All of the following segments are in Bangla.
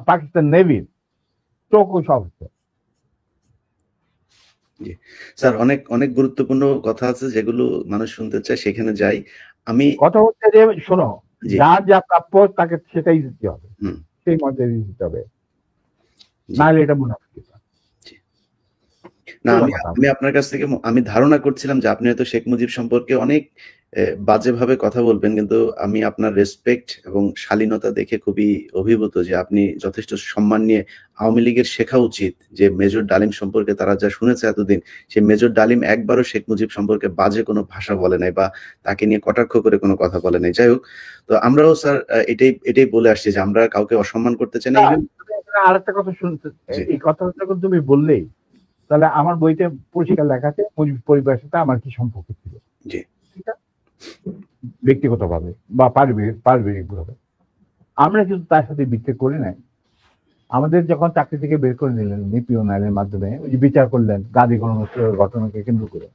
পাকিস্তান নেভির চৌকুশ অফিসার। স্যার অনেক অনেক গুরুত্বপূর্ণ কথা আছে যেগুলো মানুষ শুনতে চায়, সেখানে যাই। আমি কথা হচ্ছে যে শোনো, যার যা প্রাপ্য তাকে সেটাই দিতে হবে, সেই মর্যাদা দিতে হবে, নাহলে এটা মুনাফিকি। না, আমি আপনার কাছ থেকে আমি ধারণা করছিলাম যে আপনি হয়তো শেখ মুজিব সম্পর্কে অনেক বাজেভাবে কথা বলবেন, কিন্তু আমি আপনার রেসপেক্ট এবং শালীনতা দেখে খুবই অভিভূত যে আপনি যথেষ্ট সম্মান নিয়ে আওয়ামী লীগের শেখা উচিত যে মেজর ডালিম সম্পর্কে তারা যা শুনেছে এতদিন, সেই মেজর ডালিম একবারও শেখ মুজিব সম্পর্কে বাজে কোনো ভাষা বলে নাই বা তাকে নিয়ে কটাক্ষ করে কোনো কথা বলে নাই। যাই হোক, তো আমরাও স্যার এটাই বলে আসছি যে আমরা কাউকে অসম্মান করতে চাই না। আরেকটা কথা শুনতে, এই কথাটা তুমি বললেই তাহলে আমার বইতে পরিষ্কার লেখা আছে মুজিব পরিবারের সাথে আমার কি সম্পর্ক ছিল, ঠিক আছে, ব্যক্তিগতভাবে বা পারিবারিকভাবে। আমরা কিন্তু তার সাথে বিচ্ছেদ করি নাই। আমাদের যখন চাকরি থেকে বের করে নিলেন নিপিয়ন আইনের মাধ্যমে, ওই যে বিচার করলেন গাদি গণহত্যার ঘটনাকে কেন্দ্র করে,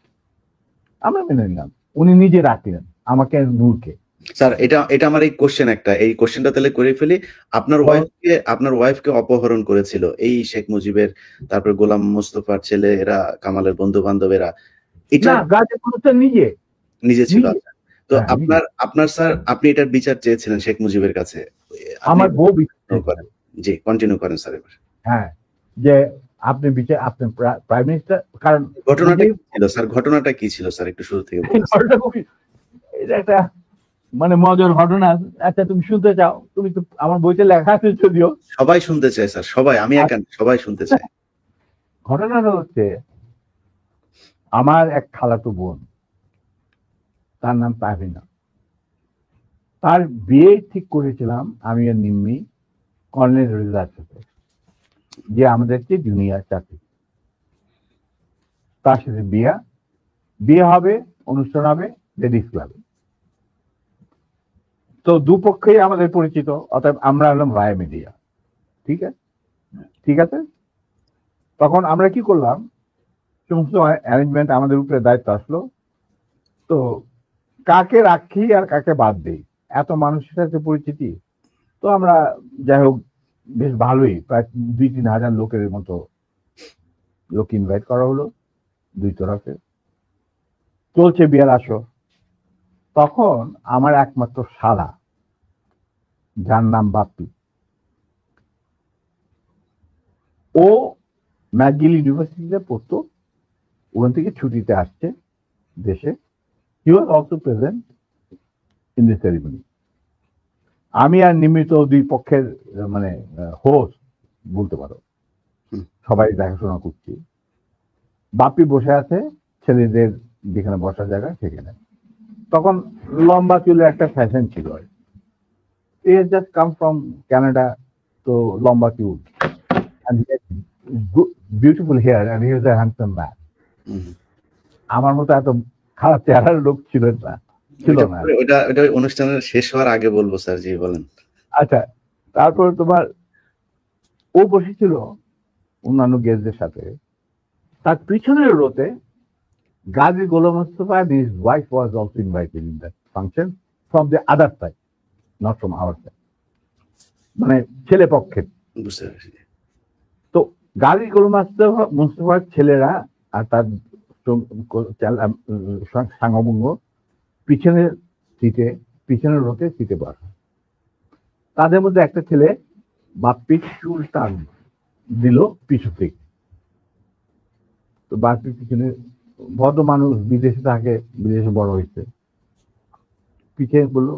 আমরা মেনে নিলাম। উনি নিজে রাখলেন আমাকে, নূরকে। স্যার এটা আমার এই কোশ্চেন, এই কোশ্চেনটা তাহলে করে ফেলি। আপনার ওয়াইফকে অপহরণ করেছিল এই শেখ মুজিবের, তারপর গোলাম মোস্তফার ছেলে, এরা কামালের বন্ধু বান্ধবেরা, এটা নিজে ছিল। তো আপনার স্যার আপনি এটার বিচার চেয়েছিলেন শেখ মুজিবের কাছে, আমার বউ করেন। জি, কন্টিনিউ করেন স্যার এবার। হ্যাঁ, যে আপনি বিচার, আপনি প্রাইম মিনিস্টার, কারণ ঘটনাটা কি ছিল স্যার? ঘটনাটা কি ছিল স্যার একটু শুরু থেকে বলুন। এটা একটা মানে মজার ঘটনা। আচ্ছা, তুমি শুনতে চাও? তুমি তো আমার বইতে লেখা আছে যদিও। সবাই শুনতে চায় স্যার, সবাই, আমি একা, সবাই শুনতে চায়। ঘটনাটা হচ্ছে, আমার এক খালাতো বোন, তার নাম তাহরিনা। তার বিয়ে ঠিক করেছিলাম আমি আর নিম্মি কর্নেল রেজার সাথে, যে আমাদের চেয়ে জুনিয়র চাকরি। তার সাথে বিয়ে হবে, অনুষ্ঠান হবে লেডিস ক্লাবে। তো দুপক্ষেই আমাদের পরিচিত, অর্থাৎ আমরা হলাম রায় মিডিয়া। ঠিক আছে। তখন আমরা কি করলাম, সমস্ত অ্যারেঞ্জমেন্ট আমাদের উপরে দায়িত্ব আসলো। তো কাকে রাখি আর কাকে বাদ দিই, এত মানুষের সাথে পরিচিতি। তো আমরা যাই হোক বেশ ভালোই, প্রায় 2-3 হাজার লোকের মতো লোক ইনভাইট করা হলো, দুই তরফে। চলছে বিয়ার আসর। তখন আমার একমাত্র শালা, যার নাম বাপ্পি, ও ম্যাকগিল ইউনিভার্সিটিতে পড়তো, ওখান থেকে ছুটিতে আসছে দেশে। He was also present in the ceremony. আমি আর নিমিত দুই পক্ষের মানে হোস্ট বলতে পারো, সবাই দেখাশোনা করছি। বাপ্পি বসে আছে ছেলেদের যেখানে বসার জায়গা সেখানে। তখন লম্বা চুলের একটা ফ্যাশন ছিল, he has just come from Canada, তো লম্বা চুল, and he had beautiful hair and he was a handsome man. আমার মতো এত খারাপ চেহারার লোক ছিল না। ওটা অনুষ্ঠানের শেষ হওয়ার আগে বলবো স্যার, জি বলেন। আচ্ছা, তারপর তোমার ও বসেছিল অন্যান্য গেস্টদের সাথে। তার পিছনের রোতে Gazi Golam Mostafa and his wife was also invited in that function from the other side, not from our side, মানে ছেলে পক্ষের। তো গাজী গোলাম মোস্তফার ছেলেরা আর তার সাঙ্গভঙ্গ পিছনের পিছনের রোতে সিটে বসা। তাদের মধ্যে একটা ছেলে বাপ্পির চুল টান দিল পিছু থেকে। তো বাপ্পির পিছনে, ভদ্র মানুষ, বিদেশে থাকে, বিদেশে বড় হয়েছে, পিছিয়ে বললো,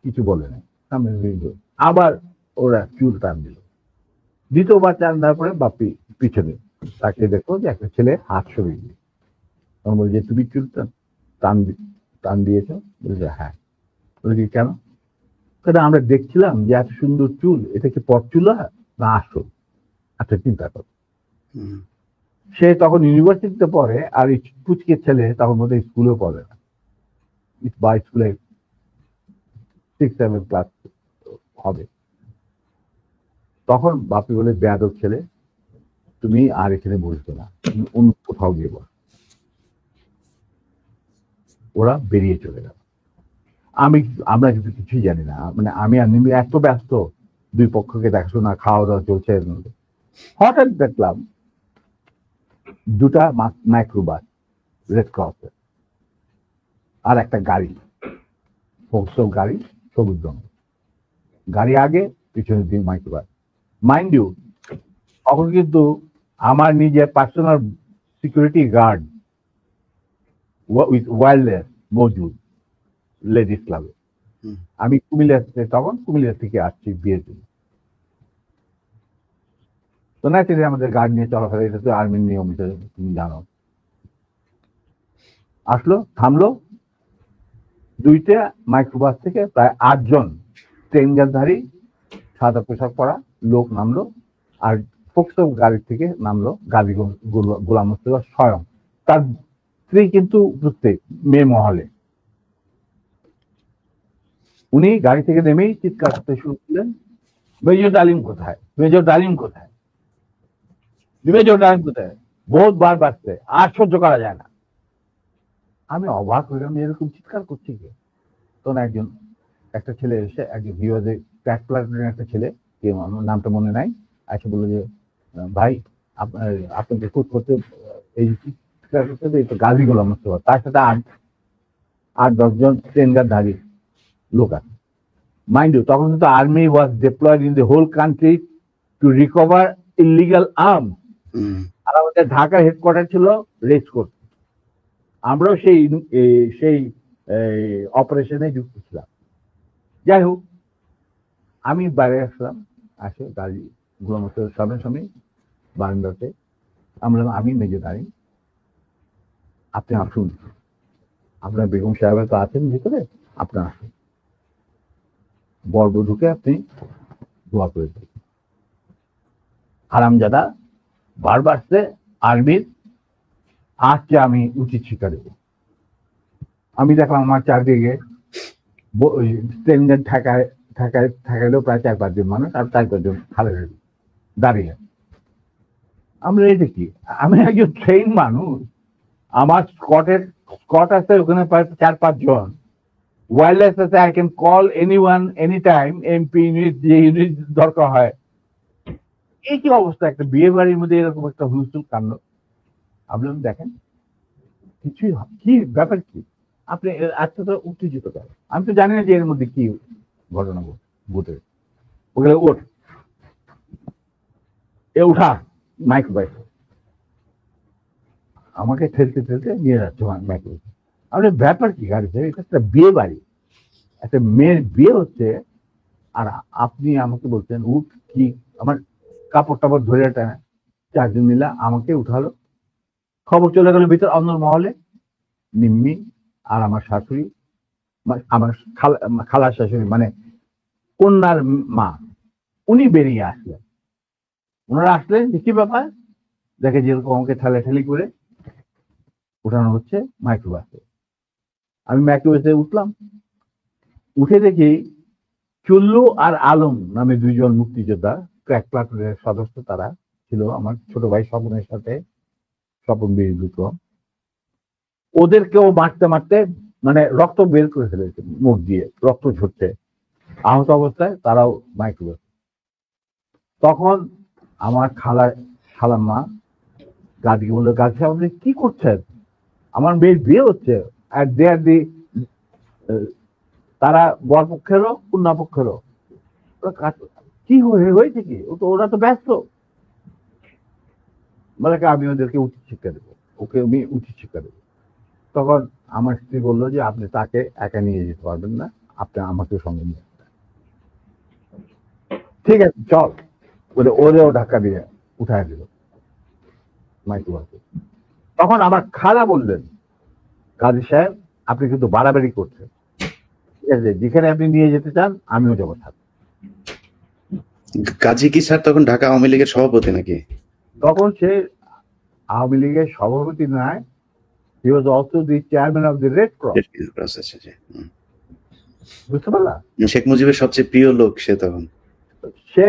কিছু বলে না, সামনে আবার ওরা চুল টান দিল। দ্বিতীয়বার টান দেওয়ার পরে বাপ্পি পিছনে তাকে দেখো যে একটা ছেলে হাত সরিয়ে দিল। তখন বলছে, তুমি চুল টান দিয়েছ? বলছে হ্যাঁ। বলছি কেন? আমরা দেখছিলাম যে এত সুন্দর চুল, এটা কি পরচুলা না আসল? আচ্ছা, চিন্তা করো। সে তখন ইউনিভার্সিটিতে পড়ে, আর এই পুচকে ছেলে তখন মধ্যে স্কুলেও পড়ে না, বা স্কুলে 6-7 ক্লাস হবে। তখন বাপি বলে, বেয়াদব ছেলে, তুমি আর এখানে বসবে না, তুমি অন্য কোথাও গিয়ে বস। ওরা বেরিয়ে চলে গেল। আমরা কিন্তু কিছুই জানি না, মানে আমি আর নিমি এত ব্যস্ত দুই পক্ষকে দেখাশোনা, খাওয়া দাওয়া চলছে। এর মধ্যে হঠাৎ দেখলাম দুটা মাইক্রোবাস রেড ক্রসের আর একটা গাড়ি, ফোকসো গাড়ি, সবুজ রঙ গাড়ি আগে, পিছনে দুই মাইক্রোবাস। মাইন্ড ইউ, তখন কিন্তু আমার নিজের personal security guard with wireless মজুদ লেডিস ক্লাবে। আমি তখন কুমিল্লা থেকে আসছি বিয়ের জন্য। তো ন্যাচারালি আমাদের গার্ড নিয়ে চলাফেরা, এটা তো আর্মির নিয়ম, তুমি জানো। আসলো, থামলো, দুইটা মাইক্রোবাস থেকে প্রায় 8 জন ট্রেনজারধারী সাদা পোশাক পরা লোক নামলো, আর ফোকসো গাড়ি থেকে নামলো গাজী গোলাম মোস্তফা স্বয়ং, তার স্ত্রী কিন্তু উপস্থিত মেয়ে মহলে। উনি গাড়ি থেকে নেমেই চিৎকার করতে শুরু করলেন, মেজর ডালিম কোথায়, মেজর ডালিম কোথায়, মেজর ডালিম কোথায়, বহুতবার বাড়ছে, আর সহ্য করা যায় না। আমি অবাক হইলাম, এরকম চিৎকার করছি কে? তখন একটা ছেলে এসে, একজন হিওয়াজে ট্র্যাক প্লাটুনের একটা ছেলে, কে আমার নামটা মনে নাই, এসে বললো যে ভাই আপনাকে খুব করতে এই চিৎকার করতে, এই তো গাজী গোলাম মোস্তফা, তার সাথে 8-10 জন ট্রেনগার্ডধারী লোক আছে। মাইন্ড ইউ, তখন কিন্তু army was deployed in the whole country to recover illegal arms. আর আমাদের ঢাকার হেডকোয়ার্টার ছিল রেজ কোর্ট, আমরাও সেই অপারেশনে যুক্ত ছিলাম। যাই হোক, আমি বাইরে আসলাম, আসে গাড়ি গোলাম মোস্তফার সামনাসামনি বারান্দাতে। আমি মেজর দাঁড়িয়ে, আপনি আসুন, আপনার বেগম সাহেবের তো আছেন ভিতরে, আপনার আসুন, বরবধূকে আপনি দোয়া করে দিন। হারামজাদা বারবার সে আর্মির আজকে আমি উচিত শিক্ষা দেব। আমি দেখলাম আমার চারদিকে ট্রেনদের ঠেকাইলেও প্রায় 4-5 জন মানুষ, আর 4-5 জন খালে দাঁড়িয়ে। আমরা এই দেখি, আমি একজন ট্রেন মানুষ, আমার স্কট আছে ওখানে প্রায় 4-5 জন, ওয়্যারলেস আছে, I can call anyone any time, MP unit, যে ইউনিট দরকার হয়। এই কি অবস্থা, একটা বিয়ে বাড়ির মধ্যে এরকম একটা হুলস্থুল কাণ্ড। আপনি দেখেন কিছুই, কি ব্যাপার কি, আপনি আজকে তো উত্তেজিত করেন, আমি তো জানি না যে এর মধ্যে কি ঘটনা ঘটে। ওখানে ওঠ, এ উঠা মাইক্রোবাস, আমাকে ঠেলতে ঠেলতে নিয়ে যাচ্ছে মাইক্রোবাস। আপনার ব্যাপার কি গাড়িতে, এটা একটা বিয়ে বাড়ি, একটা মেয়ের বিয়ে হচ্ছে, আর আপনি আমাকে বলছেন উঠ, কি আমার কাপড় টাপড় ধরে টানে, 4 জন মিলা আমাকে উঠালো। খবর চলে গেল ভিতর অন্য মহলে, নিম্মি আর আমার শাশুড়ি, আমার খালার শাশুড়ি, মানে কন্যার মা, উনি বেরিয়ে আসলেন। ওনারা আসলেন, কি ব্যাপার, দেখে যেরকম আমাকে ঠেলাঠেলি করে উঠানো হচ্ছে মাইক্রোবাসে। আমি মাইক্রোবাসে উঠলাম, উঠে দেখি চুল্লু আর আলম নামে 2 জন মুক্তিযোদ্ধা, ক্র্যাক প্লাটুনের সদস্য, তারা ছিল আমার ছোট ভাই স্বপনের সাথে, স্বপন বীর বিক্রম। ওদেরকেও মারতে মারতে মানে রক্ত বের করে ফেলেছে, মুখ দিয়ে রক্ত ঝরছে, আহত অবস্থায় তারাও মাইক্রোবাস। তখন আমার খালাম্মা গাদিকে বললো, গাছ আপনি কি করছেন, আমার মেয়ের বিয়ে হচ্ছে, আর দে আর দি, তারা বর পক্ষেরও কন্যা পক্ষেরও, কি হয়েছে কি, ওরা তো ব্যস্ত। বলে আমি ওদেরকে উচিত শিক্ষা দেবো, ওকে আমি উচিত শিক্ষা দেবো। তখন আমার স্ত্রী বললো যে আপনি তাকে একা নিয়ে যেতে পারবেন না, আপনি আমাকে সঙ্গে নিয়ে আসবেন। ঠিক আছে চল বলে ওরেও ধাক্কা দিয়ে উঠায় দিল মাইক্রোবাসে। তখন আমার খালা বললেন, কাজী সাহেব আপনি কিন্তু বাড়াবাড়ি করছেন, ঠিক আছে, যেখানে আপনি নিয়ে যেতে চান আমিও যাবো সাথে। কাজী কি স্যার তখন ঢাকা আওয়ামী লীগের সভাপতি নাকি? তখন সে আওয়ামী লীগের সভাপতি নয়, he was also the chairman of the Red Cross। বুঝতে পারলা, শেখ মুজিবের সবচেয়ে প্রিয় লোক সে তখন। সে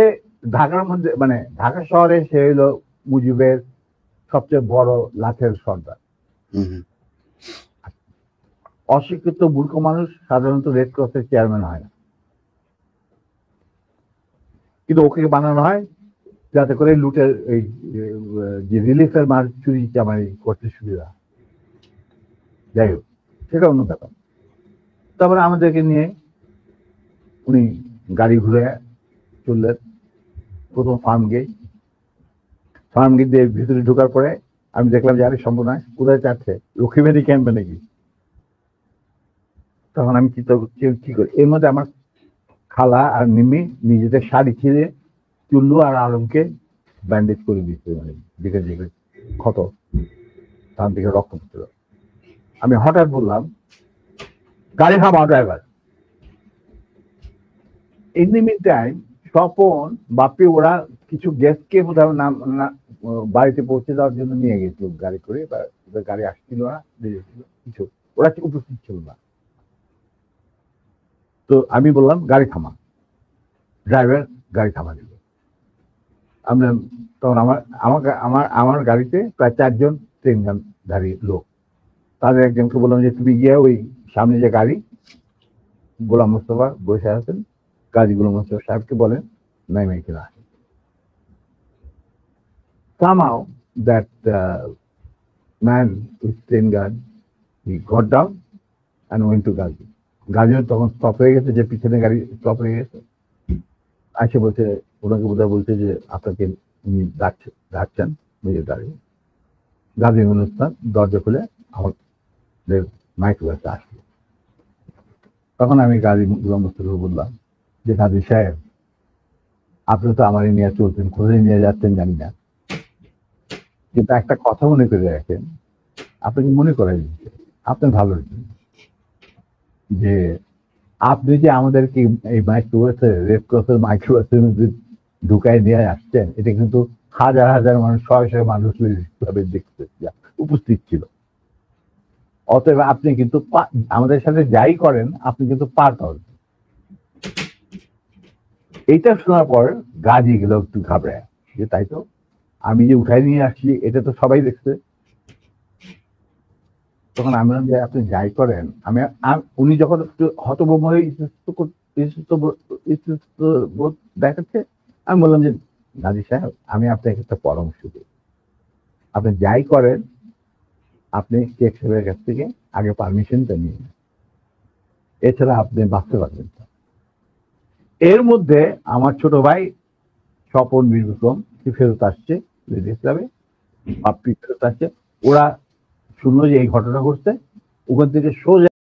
ঢাকার মধ্যে, মানে ঢাকা শহরে সে হলো মুজিবের সবচেয়ে বড় লাঠের সর্দার। অশিক্ষিত মূর্খ মানুষ সাধারণত রেড ক্রসের চেয়ারম্যান হয় না। কিন্তু ওকে বানানো হয় যাতে করে লুটের এই যে রিলিফের মাল চুরি চামারি করতে সুবিধা। যাই হোক, সেটা অন্য ব্যাপার। তারপরে আমাদেরকে নিয়ে উনি গাড়ি ঘুরে চললেন প্রথম ফার্ম গেট দিয়ে ভিতরে ঢোকার পরে আমি দেখলাম যে আরে সম্পূর্ণ কোথায় চাচ্ছে লক্ষ্মীবাড়ি ক্যাম্পে নাকি। তখন আমি চিন্তা করছি কি করি, এর মধ্যে আমার খালা আর নিমি নিজেদের শাড়ি ছিঁড়ে চুল্লু আর আলমকে ব্যান্ডেজ করে দিচ্ছে, মানে দিকে দিকে ক্ষত, তার দিকে রক্ত পড়ছিল। আমি হঠাৎ বললাম গাড়ি থামাও driver. In the mean time Swapan Bapi ওরা কিছু গেস্টকে বোধহয় বাড়িতে পৌঁছে দেওয়ার জন্য নিয়ে গেছিল গাড়ি করে, বা ওদের গাড়ি আসছিল না, কিছু ওরা উপস্থিত ছিল না। তো আমি বললাম গাড়ি থামা, ড্রাইভার গাড়ি থামা দিল। আমরা তখন আমার গাড়িতে প্রায় 4 জন ট্রেন গানধারী লোক, তাদের একজনকে বললাম যে তুমি গিয়ে ওই সামনে যে গাড়ি গোলাম মোস্তফা বসে আছেন, গাজী গোলাম মোস্তফা সাহেবকে বলেন নাইমে কিনা। Somehow that man with train guard, he got down and went to Gazi. Gazi তখন স্টপ হয়ে গেছে, যে পিছনে গাড়ি স্টপ হয়ে গেছে। আসে বলছে, ওনাকে বোধহয় বলছে যে আপনাকে উনি ডাকছেন নিজের দাঁড়িয়ে। গাজী অনুষ্ঠান দরজা খুলে আমাদের মাইক্রো বাসে আসলো। তখন আমি গাজী গোলাম মোস্তফাকে বললাম যে গাজী সাহেব, আপনি তো আমার নিয়ে চলছেন, কোথায় নিয়ে যাচ্ছেন জানি না, কিন্তু একটা কথা মনে করে রাখেন, আপনাকে মনে করাই দিচ্ছে আপনার ভালো যে আপনি যে আমাদেরকে এই মাইক্রোবাসে রেড ক্রসের মাইক্রোবাসের মধ্যে ঢুকায় নিয়ে আসছেন, এটা কিন্তু হাজার হাজার মানুষ, শয়ে শয়ে মানুষ দেখতে উপস্থিত ছিল। অতএব আপনি কিন্তু আমাদের সাথে যাই করেন আপনি কিন্তু পার পাবেন। এইটা শোনার পর গাজী গেল একটু ঘাবড়ায়, যে তাই তো, আমি যে উঠাই নিয়ে আসছি এটা তো সবাই দেখছে। তখন আমি বললাম যে আপনি যাই করেন, উনি যখন একটু হতভম্ব হয়ে বোধ দেখাচ্ছে, আমি বললাম যে গাজী সাহেব, আমি আপনাকে একটা পরামর্শ দিই, আপনি যাই করেন আপনি শেখ সাহেবের কাছ থেকে আগে পারমিশনটা নিয়ে, এছাড়া আপনি বাঁচতে পারবেন না। এর মধ্যে আমার ছোট ভাই স্বপন বীরবিক্রম ফেরত আসছে ইসলামে, বাপ্পি ফেরত আসছে। ওরা শুনলো যে এই ঘটনা ঘটছে, ওখান থেকে সোজা